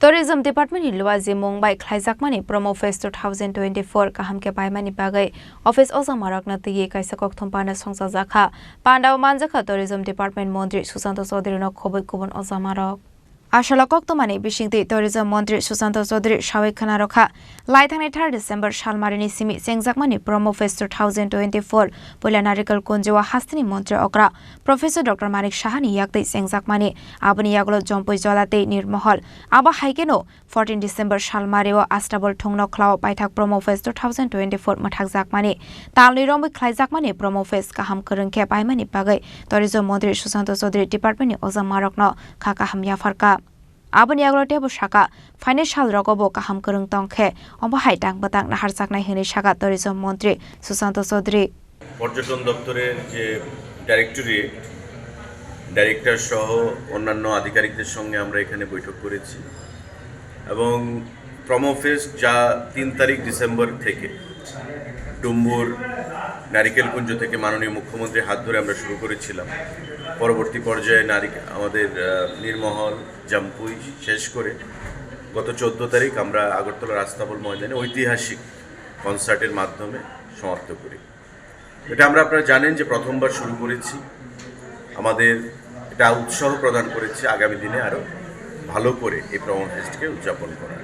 Tourism Department hilwa zimung bai khlaijakmani Promo Fest 2024 kahamke baimani bagai office ozamarakna tigi kaisa kokthompa na songsa jakha pandaw manjakha Tourism Department Mantri Susanto Chaudhary no khoboi kubon ozamarak Ashala koktomani bishingti Tourism Mantri Susanto Chaudhary shawai khana rokha laithangni 3 December shalmarini simi sengjakmani Promo Fest 2024 poila narikal konjewa hastini mantri okra Professor Dr. Manik Shahani yakdei sengjakmani abani yaglo jompoi jolate nirmahal aba haikeno 14 December shalmarewa astabol thongno khlaw paithak Promo Fest 2024 mathak jakmani talni romoi khlaijakmani Promo Fest kaham korongkhe paimani bagai Tourism Mantri Susanto Chaudhary Department ni ozamarokno khaka hamya farka Abani aglo tebo shaka financial rogobo kaham korong tongkhe ombo haitang batang nahar saknai hini shaka Tourism Mantri Susanto Chaudhary পর্যটন দপ্তরের যে director সহ অন্যান্য আধিকারিকদের সঙ্গে আমরা এখানে বৈঠক করেছি এবং প্রমো ফেস্ট যা 3 তারিখ ডিসেম্বর থেকে ডুম্বুর নারিকেলকুঞ্জ থেকে মাননীয় মুখ্যমন্ত্রীর হাত ধরে আমরা শুরু করেছিলাম পরবর্তী পর্যায়ে আমাদের নির্মহল জাম্পুই শেষ করে গত 14 তারিখ আমরা আগরতলা রাস্তাবল ময়দানে ঐতিহাসিক কনসার্টের মাধ্যমে সমাপ্ত করি এটা আমরা আপনারা জানেন যে প্রথমবার শুরু করেছি আমাদের এটা উৎসাহ প্রদান করেছে আগামী দিনে আরো ভালো করে এই প্রমো ফেস্টকে উদযাপন করার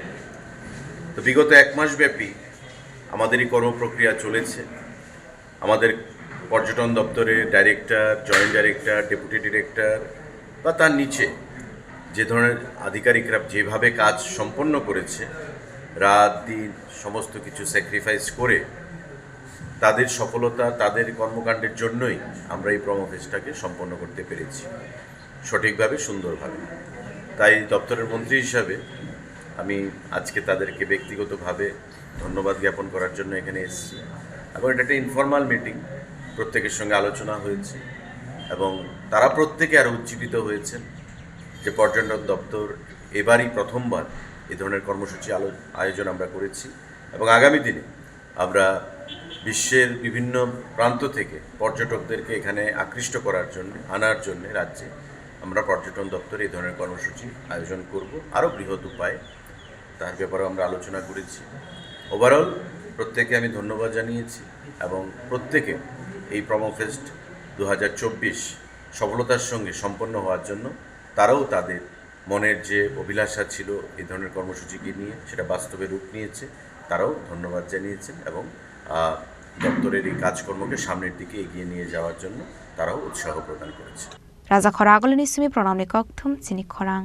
তো বিগত এক মাস ব্যাপী আমাদের এই কর্মপ্রক্রিয়া চলেছে আমাদের পর্যটন দপ্তরের director joint director deputy director বা তার নিচে যে ধরনের আধিকারিকরা যেভাবে কাজ সম্পন্ন করেছে রাত দিন সমস্ত কিছু স্যাক্রিফাইস করে তাদের সফলতা তাদের কর্মকাণ্ডের জন্যই আমরা এই প্রমো ফেস্টটাকে সম্পন্ন করতে পেরেছি সঠিকভাবে সুন্দরভাবে তাই দপ্তরের মন্ত্রী হিসাবে আমি আজকে তাদেরকে ব্যক্তিগতভাবে ধন্যবাদ জ্ঞাপন করার জন্য এখানে এসেছি এবং এটা একটা ইনফর্মাল মিটিং প্রত্যেকের সঙ্গে আলোচনা হয়েছে এবং তারা প্রত্যেকে আরও উজ্জীবিত হয়েছেন যে পর্যটন দপ্তর এবারই প্রথমবার এই ধরনের কর্মসূচি আয়োজন আমরা করেছি এবং আগামী দিনে আমরা বিশ্বের বিভিন্ন প্রান্ত থেকে পর্যটকদেরকে এখানে আকৃষ্ট করার জন্য আনার জন্য রাজ্যে আমরা পর্যটন দপ্তরে এই ধরনের কর্মসূচি আয়োজন করব আরও বৃহৎ উপায়ে তার ব্যাপারে আমরা আলোচনা করেছি ওভারঅল প্রত্যেকে আমি ধন্যবাদ জানিয়েছি এবং প্রত্যেকে এই প্রমো ফেস্ট 2024 সফলতার সঙ্গে সম্পন্ন হওয়ার জন্য তারাও তাদের মনের যে অভিলাষা ছিল এই ধরনের কর্মসূচিকে নিয়ে সেটা বাস্তবে রূপ নিয়েছে তারাও ধন্যবাদ জানিয়েছেন এবং দপ্তরের এই কাজকর্মকে সামনের দিকে এগিয়ে নিয়ে যাওয়ার জন্য তারাও উৎসাহ প্রদান করেছে রাজা খরা আগলনি সুমি প্রণামনি কক্থম চিনি খরাং